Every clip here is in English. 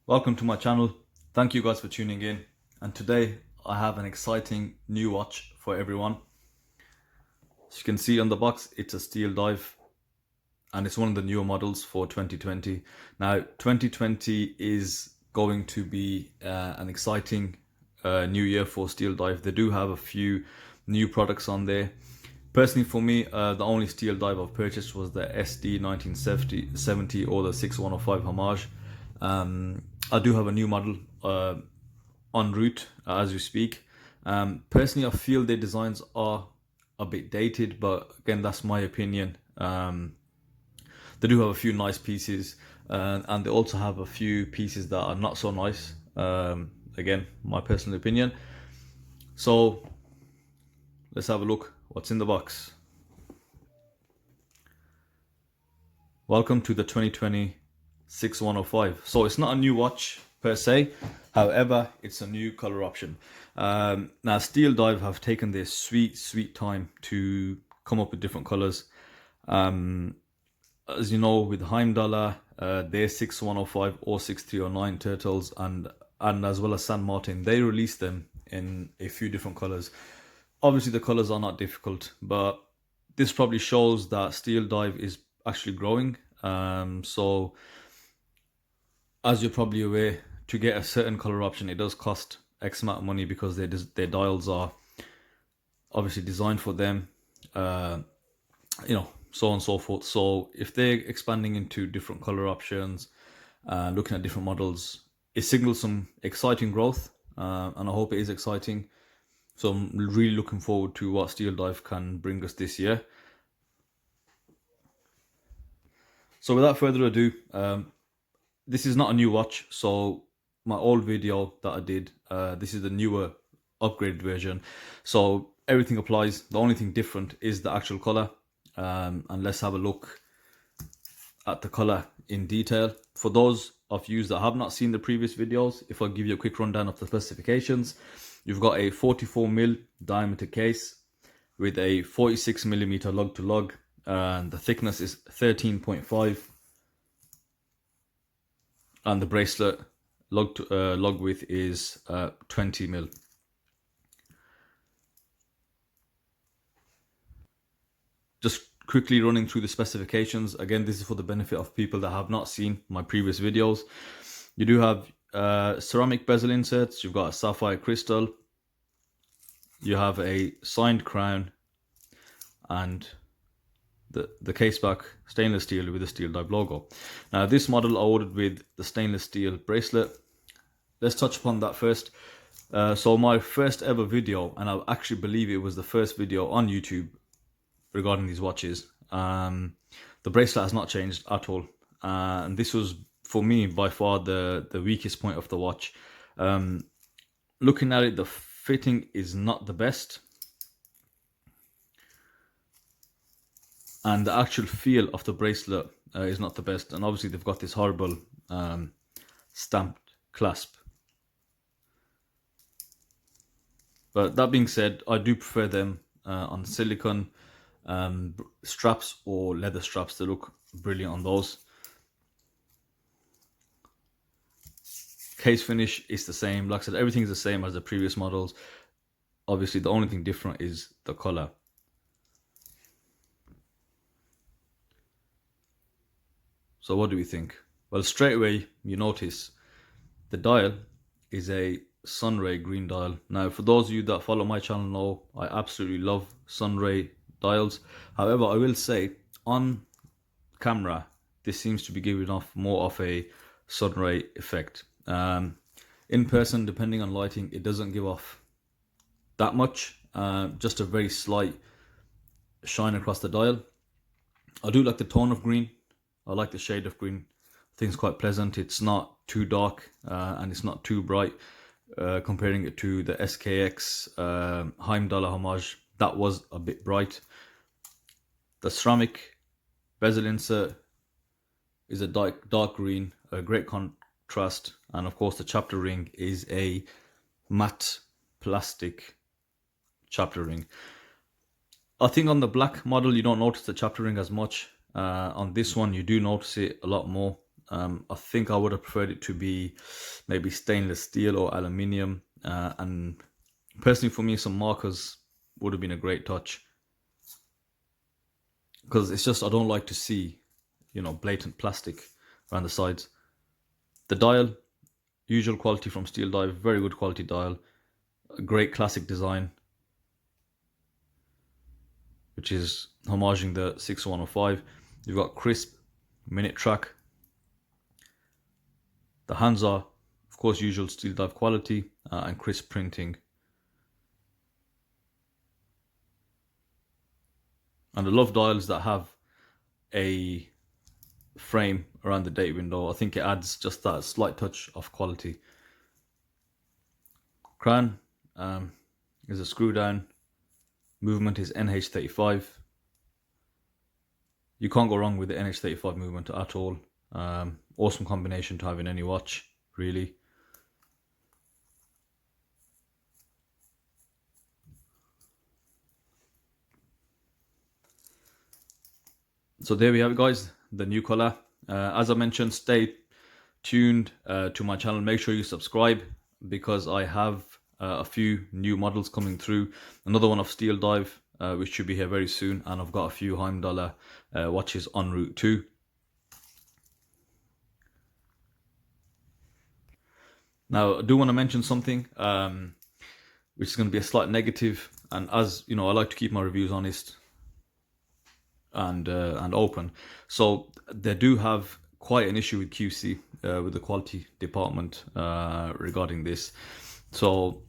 Welcome to my channel. Thank you guys for tuning in. And today I have an exciting new watch for everyone. As you can see on the box, it's a Steeldive and it's one of the newer models for 2020. Now 2020 is going to be an exciting new year for Steeldive. They do have a few new products on there. Personally for me, the only Steeldive I've purchased was the SD1970 or the 6105 Homage. I do have a new model en route as we speak. Personally, I feel their designs are a bit dated, but again, that's my opinion. They do have a few nice pieces, and they also have a few pieces that are not so nice. Again, my personal opinion. So let's have a look what's in the box. Welcome to the 2020 6105. So it's not a new watch per se, however it's a new color option. Now Steeldive have taken their sweet time to come up with different colors. As you know, with Heimdall, their 6105 or 6309 turtles and as well as San Martin, they released them in a few different colors. Obviously the colors are not difficult, but this probably shows that Steeldive is actually growing. So as you're probably aware, to get a certain color option, it does cost X amount of money because their dials are obviously designed for them, so on and so forth. So if they're expanding into different color options, looking at different models, it signals some exciting growth, and I hope it is exciting. So I'm really looking forward to what Steeldive can bring us this year. So without further ado, this is not a new watch. So my old video that I did, this is the newer upgraded version. So everything applies. The only thing different is the actual color. And let's have a look at the color in detail. For those of you that have not seen the previous videos, if I give you a quick rundown of the specifications, you've got a 44mm diameter case with a 46mm lug to lug, and the thickness is 13.5, and the bracelet lug width is 20mm. Just quickly running through the specifications. Again, this is for the benefit of people that have not seen my previous videos. You do have ceramic bezel inserts. You've got a sapphire crystal. You have a signed crown, and the case back stainless steel with the Steeldive logo. Now this model I ordered with the stainless steel bracelet. Let's touch upon that first. So my first ever video, and I actually believe it was the first video on YouTube regarding these watches, the bracelet has not changed at all, and this was for me by far the weakest point of the watch. Looking at it, the fitting is not the best, and the actual feel of the bracelet is not the best, and obviously they've got this horrible stamped clasp. But that being said, I do prefer them on silicone straps or leather straps. They look brilliant on those. Case finish is the same. Like I said, everything's the same as the previous models. Obviously the only thing different is the color. So what do we think? Well, straight away you notice the dial is a sunray green dial. Now for those of you that follow my channel know I absolutely love sunray dials. However, I will say on camera this seems to be giving off more of a sunray effect. In person, depending on lighting, it doesn't give off that much, just a very slight shine across the dial. I do like the tone of green. I like the shade of green. I think it's quite pleasant. It's not too dark, and it's not too bright. Comparing it to the SKX Heimdall Homage, that was a bit bright. The ceramic bezel insert is a dark green, a great contrast, and of course the chapter ring is a matte plastic chapter ring. I think on the black model you don't notice the chapter ring as much. On this one you do notice it a lot more. I think I would have preferred it to be maybe stainless steel or aluminium. And personally for me, some markers would have been a great touch. Because it's just, I don't like to see, you know, blatant plastic around the sides. The dial, usual quality from Steeldive, very good quality dial. A great classic design, which is homaging the 6105. You've got crisp minute track. The hands are, of course, usual Steeldive quality and crisp printing. And I love dials that have a frame around the date window. I think it adds just that slight touch of quality. Crown is a screw down. Movement is NH35. You can't go wrong with the NH35 movement at all. Awesome combination to have in any watch, really. So there we have it, guys, the new color. As I mentioned, stay tuned to my channel. Make sure you subscribe because I have a few new models coming through. Another one of Steeldive, which should be here very soon, and I've got a few Heimdall watches en route too. Now, I do want to mention something, which is going to be a slight negative, and as you know, I like to keep my reviews honest and open. So they do have quite an issue with QC, with the quality department regarding this. So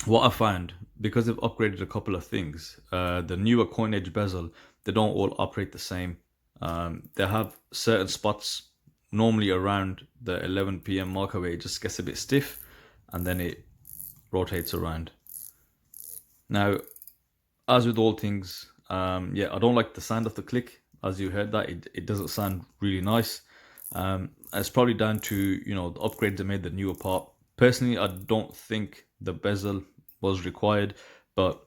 what I found, because they've upgraded a couple of things, the newer coinage bezel, they don't all operate the same. They have certain spots normally around the 11 p.m. marker where it just gets a bit stiff and then it rotates around. Now, as with all things, yeah, I don't like the sound of the click. As you heard that, it doesn't sound really nice. It's probably down to, you know, the upgrades they made the newer part. Personally, I don't think the bezel was required, but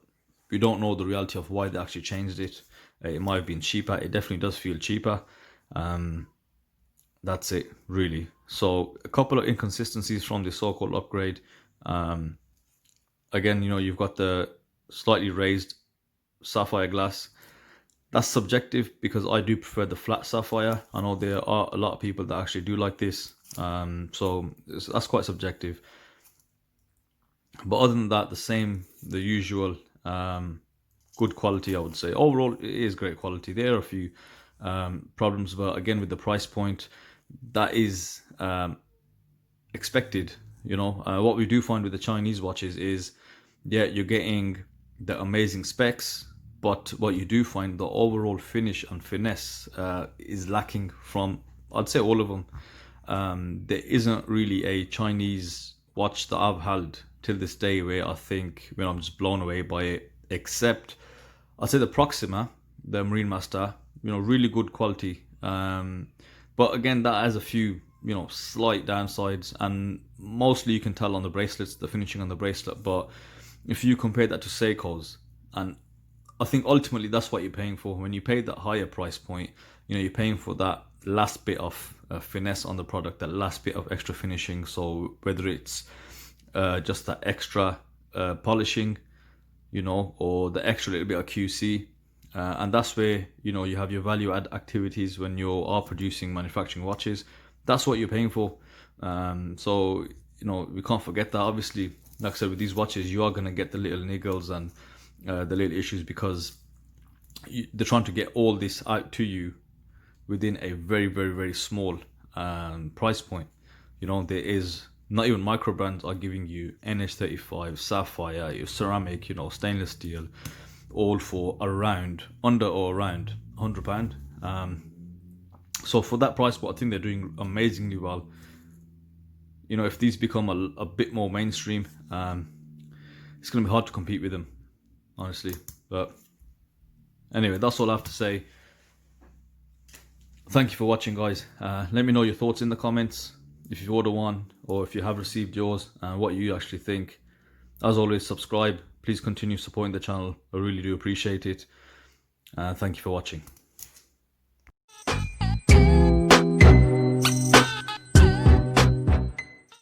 we don't know the reality of why they actually changed it. It might have been cheaper. It definitely does feel cheaper. That's it, really. So a couple of inconsistencies from the so-called upgrade. Again, you know, you've got the slightly raised sapphire glass. That's subjective because I do prefer the flat sapphire. I know there are a lot of people that actually do like this, so that's quite subjective. But other than that, the usual good quality, I would say. Overall, it is great quality. There are a few problems, but again, with the price point, that is expected. You know, what we do find with the Chinese watches is, yeah, you're getting the amazing specs, but what you do find, the overall finish and finesse is lacking from, I'd say, all of them. There isn't really a Chinese watch that I've held till this day where I think, when I'm just blown away by it, except I'd say the Proxima, the Marine Master, you know, really good quality. But again, that has a few, you know, slight downsides, and mostly you can tell on the bracelets, the finishing on the bracelet. But if you compare that to Seiko's, and I think ultimately that's what you're paying for. When you pay that higher price point, you know, you're paying for that last bit of finesse on the product, that last bit of extra finishing. So whether it's just that extra polishing, you know, or the extra little bit of QC, and that's where, you know, you have your value add activities when you are producing manufacturing watches. That's what you're paying for. So, you know, we can't forget that. Obviously, like I said, with these watches, you are going to get the little niggles and the little issues because they're trying to get all this out to you within a very, very, very small price point. You know, there is not even micro brands are giving you NH35, sapphire, your ceramic, you know, stainless steel, all for under or around £100. So for that price point, I think they're doing amazingly well. You know, if these become a bit more mainstream, it's going to be hard to compete with them, honestly. But anyway, that's all I have to say. Thank you for watching, guys. Let me know your thoughts in the comments, if you've ordered one or if you have received yours, and what you actually think. As always, subscribe. Please continue supporting the channel. I really do appreciate it. Thank you for watching.